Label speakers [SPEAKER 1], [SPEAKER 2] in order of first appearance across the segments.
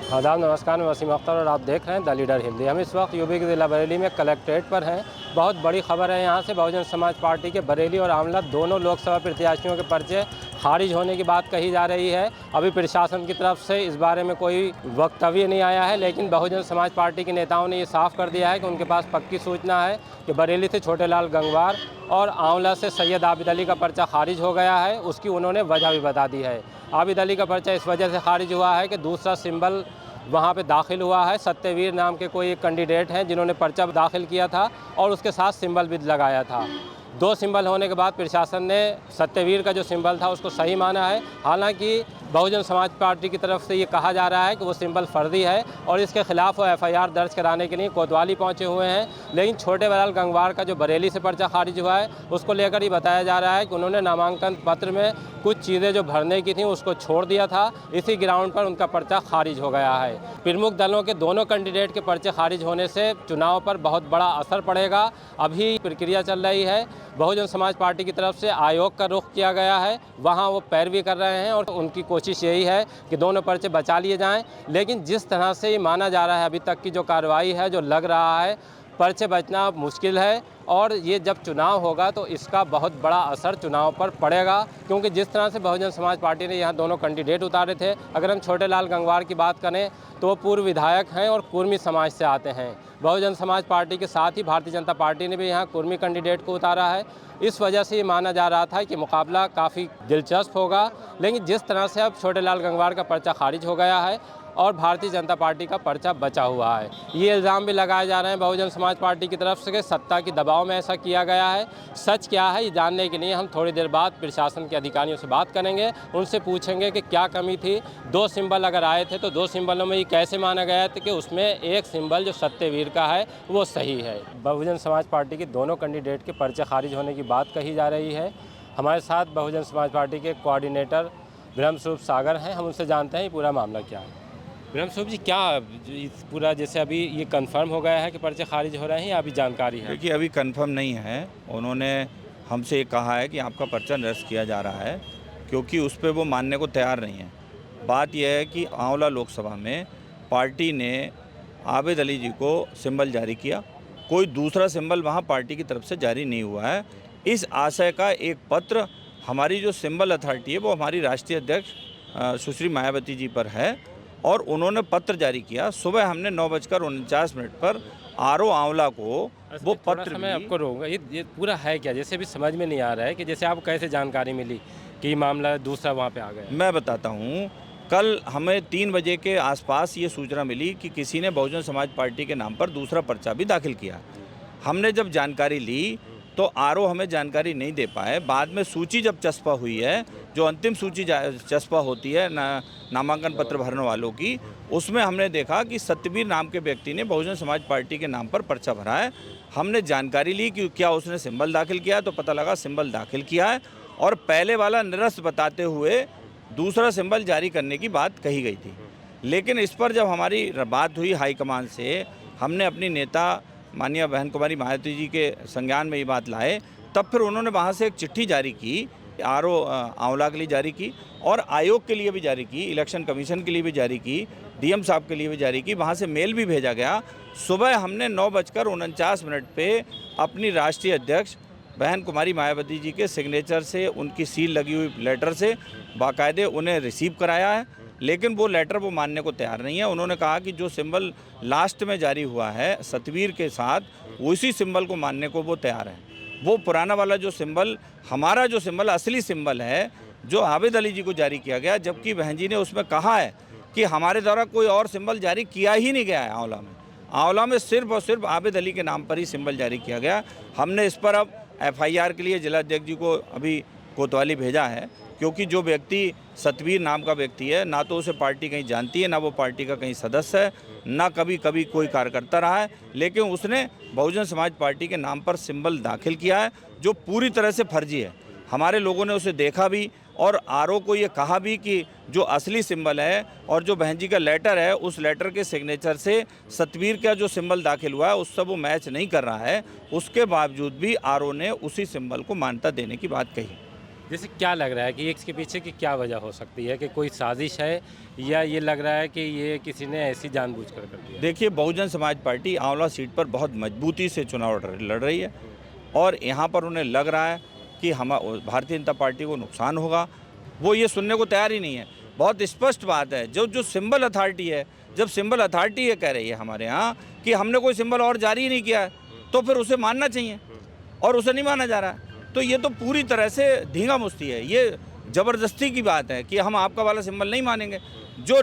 [SPEAKER 1] आदाब, नमस्कार। मैं वसीम अख्तर और आप देख रहे हैं द लीडर हिंदी। हम इस वक्त यूपी के ज़िला बरेली में कलेक्ट्रेट पर हैं। बहुत बड़ी खबर है यहाँ से। बहुजन समाज पार्टी के बरेली और आंवला दोनों लोकसभा प्रत्याशियों के पर्चे खारिज होने की बात कही जा रही है। अभी प्रशासन की तरफ से इस बारे में कोई वक्तव्य नहीं आया है, लेकिन बहुजन समाज पार्टी के नेताओं ने ये साफ कर दिया है कि उनके पास पक्की सूचना है कि बरेली से छोटेलाल गंगवार और आंवला से सैयद आबिद अली का पर्चा खारिज हो गया है। उसकी उन्होंने वजह भी बता दी है। आबिद अली का पर्चा इस वजह से खारिज हुआ है कि दूसरा सिंबल वहाँ पे दाखिल हुआ है। सत्यवीर नाम के कोई एक कैंडिडेट हैं जिन्होंने पर्चा दाखिल किया था और उसके साथ सिंबल भी लगाया था। दो सिंबल होने के बाद प्रशासन ने सत्यवीर का जो सिंबल था उसको सही माना है। हालांकि बहुजन समाज पार्टी की तरफ से ये कहा जा रहा है कि वो सिंबल फर्जी है और इसके खिलाफ वो एफआईआर दर्ज कराने के लिए कोतवाली पहुंचे हुए हैं। लेकिन छोटेलाल गंगवार का जो बरेली से पर्चा खारिज हुआ है उसको लेकर ही बताया जा रहा है कि उन्होंने नामांकन पत्र में कुछ चीज़ें जो भरने की थी उसको छोड़ दिया था। इसी ग्राउंड पर उनका पर्चा खारिज हो गया है। प्रमुख दलों के दोनों कैंडिडेट के पर्चे खारिज होने से चुनाव पर बहुत बड़ा असर पड़ेगा। अभी प्रक्रिया चल रही है। बहुजन समाज पार्टी की तरफ से आयोग का रुख किया गया है, वहाँ वो पैरवी कर रहे हैं और उनकी कोशिश यही है कि दोनों पर्चे बचा लिए जाएं। लेकिन जिस तरह से ये माना जा रहा है अभी तक की जो कार्रवाई है, जो लग रहा है पर्चे बचना मुश्किल है और ये जब चुनाव होगा तो इसका बहुत बड़ा असर चुनाव पर पड़ेगा। क्योंकि जिस तरह से बहुजन समाज पार्टी ने यहाँ दोनों कैंडिडेट उतारे थे, अगर हम छोटेलाल गंगवार की बात करें तो वो पूर्व विधायक हैं और कुर्मी समाज से आते हैं। बहुजन समाज पार्टी के साथ ही भारतीय जनता पार्टी ने भी यहाँ कुर्मी कैंडिडेट को उतारा है। इस वजह से ये माना जा रहा था कि मुकाबला काफ़ी दिलचस्प होगा। लेकिन जिस तरह से अब छोटेलाल गंगवार का पर्चा खारिज हो गया है और भारतीय जनता पार्टी का पर्चा बचा हुआ है, ये इल्ज़ाम भी लगाए जा रहे हैं बहुजन समाज पार्टी की तरफ से कि सत्ता के दबाव में ऐसा किया गया है। सच क्या है ये जानने के लिए हम थोड़ी देर बाद प्रशासन के अधिकारियों से बात करेंगे। उनसे पूछेंगे कि क्या कमी थी। दो सिंबल अगर आए थे तो दो सिंबलों में ये कैसे माना गया था कि उसमें एक सिंबल जो सत्यवीर का है वो सही है। बहुजन समाज पार्टी के दोनों कैंडिडेट के पर्चे खारिज होने की बात कही जा रही है। हमारे साथ बहुजन समाज पार्टी के कोऑर्डिनेटर ब्रह्मस्वरूप सागर हैं। हम उनसे जानते हैं पूरा मामला क्या है। ब्रह्मस्वरूप जी, क्या पूरा जैसे अभी ये कंफर्म हो गया है कि पर्चे खारिज हो रहे हैं या अभी जानकारी है?
[SPEAKER 2] देखिए, अभी कंफर्म नहीं है। उन्होंने हमसे ये कहा है कि आपका पर्चा निरस्त किया जा रहा है, क्योंकि उस पर वो मानने को तैयार नहीं है। बात यह है कि आंवला लोकसभा में पार्टी ने आबिद अली जी को सिंबल जारी किया, कोई दूसरा सिंबल वहाँ पार्टी की तरफ से जारी नहीं हुआ है। इस आशय का एक पत्र हमारी जो सिंबल अथॉरिटी है वो हमारी राष्ट्रीय अध्यक्ष सुश्री मायावती जी पर है और उन्होंने पत्र जारी किया। सुबह हमने 9:49 पर आरओ आंवला को वो पत्र
[SPEAKER 1] मैं आपको रोकूंगा, ये पूरा है क्या? जैसे भी समझ में नहीं आ रहा है कि जैसे आपको कैसे जानकारी मिली कि मामला दूसरा वहाँ पे आ गया।
[SPEAKER 2] मैं बताता हूँ। कल हमें 3 बजे के आसपास ये सूचना मिली कि किसी ने बहुजन समाज पार्टी के नाम पर दूसरा पर्चा भी दाखिल किया। हमने जब जानकारी ली तो आरओ हमें जानकारी नहीं दे पाए। बाद में सूची जब चस्पा हुई है, जो अंतिम सूची चस्पा होती है नामांकन पत्र भरने वालों की, उसमें हमने देखा कि सत्यवीर नाम के व्यक्ति ने बहुजन समाज पार्टी के नाम पर पर्चा भरा है। हमने जानकारी ली कि क्या उसने सिंबल दाखिल किया, तो पता लगा सिंबल दाखिल किया है और पहले वाला निरस्त बताते हुए दूसरा सिंबल जारी करने की बात कही गई थी। लेकिन इस पर जब हमारी बात हुई हाईकमान से, हमने अपनी नेता माननीय बहन कुमारी मायावती जी के संज्ञान में ये बात लाए, तब फिर उन्होंने वहाँ से एक चिट्ठी जारी की, आरओ आंवला के लिए जारी की और आयोग के लिए भी जारी की, इलेक्शन कमीशन के लिए भी जारी की, डीएम साहब के लिए भी जारी की। वहाँ से मेल भी भेजा गया। सुबह हमने 9:49 पे अपनी राष्ट्रीय अध्यक्ष बहन कुमारी मायावती जी के सिग्नेचर से, उनकी सील लगी हुई लेटर से बाकायदे उन्हें रिसीव कराया है। लेकिन वो लेटर वो मानने को तैयार नहीं है। उन्होंने कहा कि जो सिंबल लास्ट में जारी हुआ है सतवीर के साथ, उसी सिंबल को मानने को वो तैयार है। वो पुराना वाला जो सिंबल, हमारा जो सिंबल असली सिंबल है जो आबिद अली जी को जारी किया गया, जबकि बहन जी ने उसमें कहा है कि हमारे द्वारा कोई और सिंबल जारी किया ही नहीं गया है। आंवला में सिर्फ और सिर्फ आबिद अली के नाम पर ही सिंबल जारी किया गया। हमने इस पर अब एफआईआर के लिए जिला अध्यक्ष जी को अभी कोतवाली भेजा है, क्योंकि जो व्यक्ति सतवीर नाम का व्यक्ति है, ना तो उसे पार्टी कहीं जानती है, ना वो पार्टी का कहीं सदस्य है, ना कभी कोई कार्यकर्ता रहा है, लेकिन उसने बहुजन समाज पार्टी के नाम पर सिंबल दाखिल किया है जो पूरी तरह से फर्जी है। हमारे लोगों ने उसे देखा भी और आरओ को ये कहा भी कि जो असली सिंबल है और जो बहन जी का लेटर है, उस लेटर के सिग्नेचर से सतवीर का जो सिंबल दाखिल हुआ है उससे वो मैच नहीं कर रहा है। उसके बावजूद भी आरओ ने उसी सिंबल को मान्यता देने की बात कही।
[SPEAKER 1] जैसे क्या लग रहा है कि इसके पीछे की क्या वजह हो सकती है, कि कोई साजिश है या ये लग रहा है कि ये किसी ने ऐसी जानबूझकर कर दिया?
[SPEAKER 2] देखिए, बहुजन समाज पार्टी आंवला सीट पर बहुत मजबूती से चुनाव लड़ रही है और यहाँ पर उन्हें लग रहा है कि हम भारतीय जनता पार्टी को नुकसान होगा। वो ये सुनने को तैयार ही नहीं है। बहुत स्पष्ट बात है, जो सिंबल अथॉरिटी है, जब सिंबल अथॉरिटी ये कह रही है हमारे यहाँ कि हमने कोई सिंबल और जारी ही नहीं किया है, तो फिर उसे मानना चाहिए और उसे नहीं माना जा रहा है। तो ये तो पूरी तरह से धींगा मुश्ती है, ये ज़बरदस्ती की बात है कि हम आपका वाला सिंबल नहीं मानेंगे। जो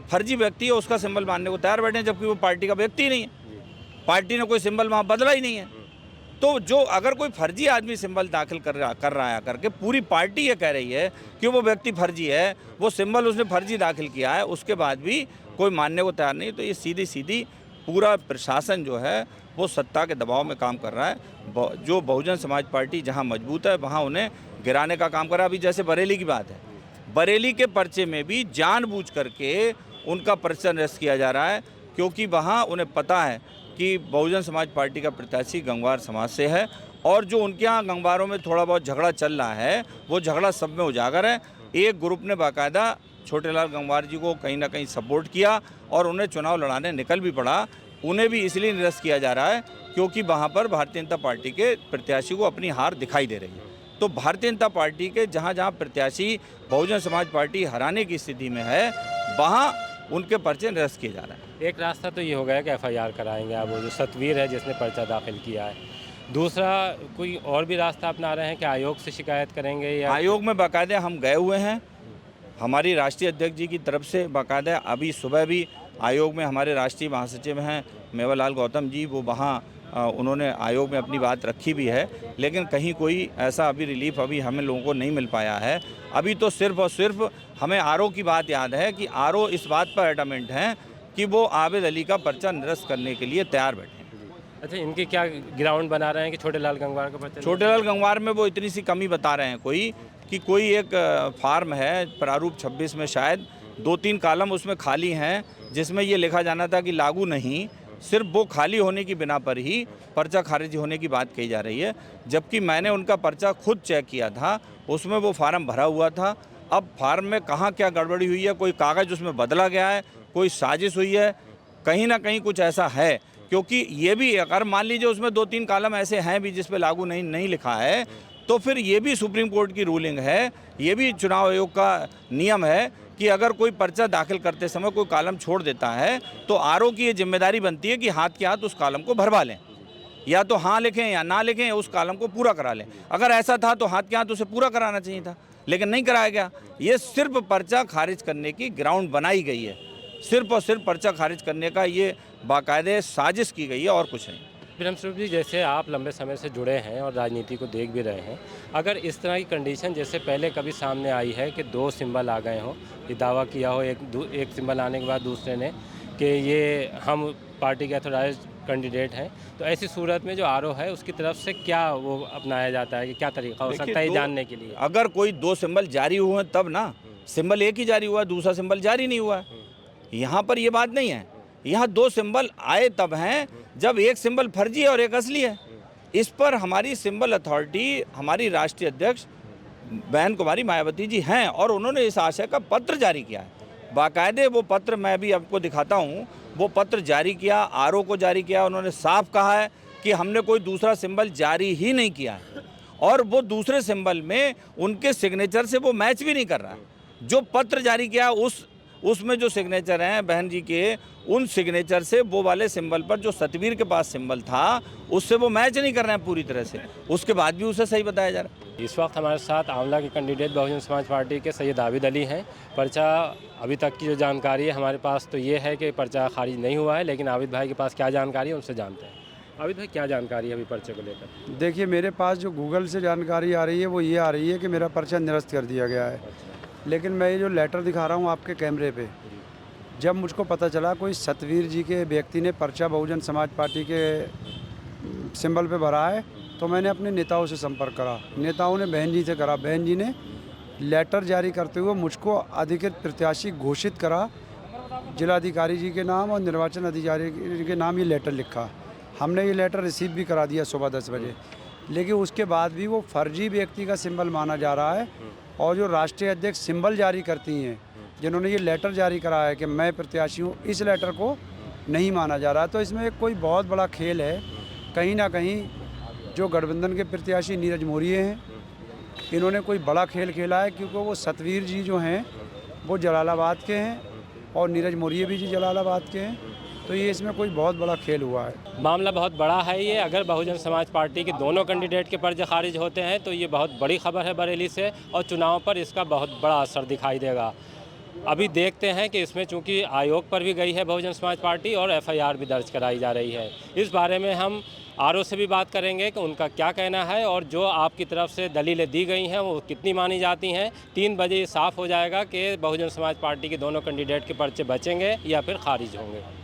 [SPEAKER 2] फर्जी व्यक्ति है उसका सिंबल मानने को तैयार बैठे हैं, जबकि वो पार्टी का व्यक्ति ही नहीं है, पार्टी ने कोई सिंबल वहाँ बदला ही नहीं है। तो जो अगर कोई फर्जी आदमी सिंबल दाखिल कर रहा है करके पूरी पार्टी ये कह रही है कि वो व्यक्ति फर्जी है, वो सिंबल उसने फर्जी दाखिल किया है, उसके बाद भी कोई मानने को तैयार नहीं, तो ये सीधी सीधी पूरा प्रशासन जो है वो सत्ता के दबाव में काम कर रहा है। जो बहुजन समाज पार्टी जहां मजबूत है वहां उन्हें गिराने का काम कर रहा है। अभी जैसे बरेली की बात है, बरेली के पर्चे में भी जानबूझ करके उनका पर्चा निरस्त किया जा रहा है, क्योंकि वहां उन्हें पता है कि बहुजन समाज पार्टी का प्रत्याशी गंगवार समाज से है और जो उनके यहाँ गंगवारों में थोड़ा बहुत झगड़ा चल रहा है वो झगड़ा सब में उजागर है। एक ग्रुप ने बाकायदा छोटेलाल गंगवार जी को कहीं ना कहीं सपोर्ट किया और उन्हें चुनाव लड़ाने निकल भी पड़ा। उन्हें भी इसलिए निरस्त किया जा रहा है क्योंकि वहाँ पर भारतीय जनता पार्टी के प्रत्याशी को अपनी हार दिखाई दे रही है। तो भारतीय जनता पार्टी के जहाँ जहाँ प्रत्याशी बहुजन समाज पार्टी हराने की स्थिति में है वहाँ उनके पर्चे निरस्त किए जा रहे हैं।
[SPEAKER 1] एक रास्ता तो ये हो गया कि FIR कराएंगे आप, वो जो सतवीर है जिसने पर्चा दाखिल किया है। दूसरा कोई और भी रास्ता अपना रहे हैं कि आयोग से शिकायत करेंगे या?
[SPEAKER 2] आयोग में बाकायदा हम गए हुए हैं, हमारी राष्ट्रीय अध्यक्ष जी की तरफ से बाकायदा अभी सुबह भी आयोग में हमारे राष्ट्रीय महासचिव हैं मेवालाल गौतम जी, वो वहाँ उन्होंने आयोग में अपनी बात रखी भी है, लेकिन कहीं कोई ऐसा अभी रिलीफ अभी हमें लोगों को नहीं मिल पाया है। अभी तो सिर्फ और सिर्फ हमें RO की बात याद है कि RO इस बात पर एडमेंट हैं कि वो आबिद अली का पर्चा निरस्त करने के लिए तैयार बैठे हैं।
[SPEAKER 1] अच्छा, इनके क्या ग्राउंड बना रहे हैं कि छोटेलाल गंगवार का पर्चा?
[SPEAKER 2] छोटेलाल गंगवार में वो इतनी सी कमी बता रहे हैं कोई एक फार्म है प्रारूप 26 में शायद 2-3 कॉलम उसमें खाली हैं, जिसमें ये लिखा जाना था कि लागू नहीं, सिर्फ वो खाली होने की बिना पर ही पर्चा खारिज होने की बात कही जा रही है। जबकि मैंने उनका पर्चा खुद चेक किया था, उसमें वो फार्म भरा हुआ था। अब फार्म में कहाँ क्या गड़बड़ी हुई है, कोई कागज़ उसमें बदला गया है, कोई साजिश हुई है, कहीं ना कहीं कुछ ऐसा है। क्योंकि ये भी अगर मान लीजिए उसमें 2-3 कॉलम ऐसे हैं भी जिस पे लागू नहीं लिखा है, तो फिर ये भी सुप्रीम कोर्ट की रूलिंग है, ये भी चुनाव आयोग का नियम है कि अगर कोई पर्चा दाखिल करते समय कोई कॉलम छोड़ देता है तो RO की ये जिम्मेदारी बनती है कि हाथ के हाथ उस कॉलम को भरवा लें, या तो हाँ लिखें या ना लिखें, उस कॉलम को पूरा करा लें। अगर ऐसा था तो हाथ के हाथ उसे पूरा कराना चाहिए था, लेकिन नहीं कराया गया। ये सिर्फ पर्चा खारिज करने की ग्राउंड बनाई गई है, सिर्फ और सिर्फ पर्चा खारिज करने का ये बाकायदे साजिश की गई है और कुछ नहीं।
[SPEAKER 1] ब्रह्मस्वरूप जी, जैसे आप लंबे समय से जुड़े हैं और राजनीति को देख भी रहे हैं, अगर इस तरह की कंडीशन जैसे पहले कभी सामने आई है कि 2 सिंबल आ गए हों, ये दावा किया हो एक सिंबल आने के बाद दूसरे ने कि ये हम पार्टी के ऑथराइज कैंडिडेट हैं, तो ऐसी सूरत में जो RO है उसकी तरफ से क्या वो अपनाया जाता है कि क्या तरीका हो सकता है जानने के लिए?
[SPEAKER 2] अगर कोई 2 सिंबल जारी हुए हैं तब ना, सिंबल एक ही जारी हुआ, दूसरा सिंबल जारी नहीं हुआ है। यहाँ पर ये बात नहीं है, यहाँ 2 सिंबल आए तब हैं जब एक सिंबल फर्जी है और एक असली है। इस पर हमारी सिंबल अथॉरिटी, हमारी राष्ट्रीय अध्यक्ष बहन कुमारी मायावती जी हैं और उन्होंने इस आशय का पत्र जारी किया है। बाकायदे वो पत्र मैं भी आपको दिखाता हूँ, वो पत्र जारी किया, RO को जारी किया। उन्होंने साफ कहा है कि हमने कोई दूसरा सिंबल जारी ही नहीं किया है और वो दूसरे सिंबल में उनके सिग्नेचर से वो मैच भी नहीं कर रहा है। जो पत्र जारी किया उसमें जो सिग्नेचर हैं बहन जी के, उन सिग्नेचर से वो वाले सिंबल पर जो सतवीर के पास सिंबल था उससे वो मैच नहीं कर रहे हैं पूरी तरह से, उसके बाद भी उसे सही बताया जा रहा है।
[SPEAKER 1] इस वक्त हमारे साथ आंवला के कैंडिडेट बहुजन समाज पार्टी के सैयद आबिद अली हैं। पर्चा अभी तक की जो जानकारी है हमारे पास तो ये है कि पर्चा खारिज नहीं हुआ है, लेकिन आबिद भाई के पास क्या जानकारी है उनसे जानते हैं। आबिद भाई, क्या जानकारी है अभी पर्चे को लेकर?
[SPEAKER 3] देखिए, मेरे पास जो गूगल से जानकारी आ रही है वो ये आ रही है कि मेरा पर्चा निरस्त कर दिया गया है। लेकिन मैं ये जो लेटर दिखा रहा हूँ आपके कैमरे पे, जब मुझको पता चला कोई सतवीर जी के व्यक्ति ने पर्चा बहुजन समाज पार्टी के सिंबल पे भरा है, तो मैंने अपने नेताओं से संपर्क करा। नेताओं ने बहन जी से करा, बहन जी ने लेटर जारी करते हुए मुझको अधिकृत प्रत्याशी घोषित करा। जिलाधिकारी जी के नाम और निर्वाचन अधिकारी के नाम ये लेटर लिखा। हमने ये लेटर रिसीव भी करा दिया सुबह 10 बजे। लेकिन उसके बाद भी वो फर्जी व्यक्ति का सिंबल माना जा रहा है। और जो राष्ट्रीय अध्यक्ष सिंबल जारी करती हैं, जिन्होंने ये लेटर जारी करा है कि मैं प्रत्याशी हूँ, इस लेटर को नहीं माना जा रहा। तो इसमें कोई बहुत बड़ा खेल है। कहीं ना कहीं जो गठबंधन के प्रत्याशी नीरज मौर्य हैं, इन्होंने कोई बड़ा खेल खेला है, क्योंकि वो सतवीर जी जो हैं वो जलालाबाद के हैं और नीरज मौर्य भी जी जलालाबाद के हैं। तो ये इसमें कोई बहुत बड़ा खेल हुआ है।
[SPEAKER 1] मामला बहुत बड़ा है ये। अगर बहुजन समाज पार्टी के दोनों कैंडिडेट के पर्चे खारिज होते हैं तो ये बहुत बड़ी खबर है बरेली से, और चुनाव पर इसका बहुत बड़ा असर दिखाई देगा। अभी देखते हैं कि इसमें चूंकि आयोग पर भी गई है बहुजन समाज पार्टी और एफआईआर भी दर्ज कराई जा रही है। इस बारे में हम आरओ से भी बात करेंगे कि उनका क्या कहना है और जो आपकी तरफ से दलीलें दी गई हैं वो कितनी मानी जाती हैं। 3 बजे साफ हो जाएगा कि बहुजन समाज पार्टी के दोनों कैंडिडेट के पर्चे बचेंगे या फिर खारिज होंगे।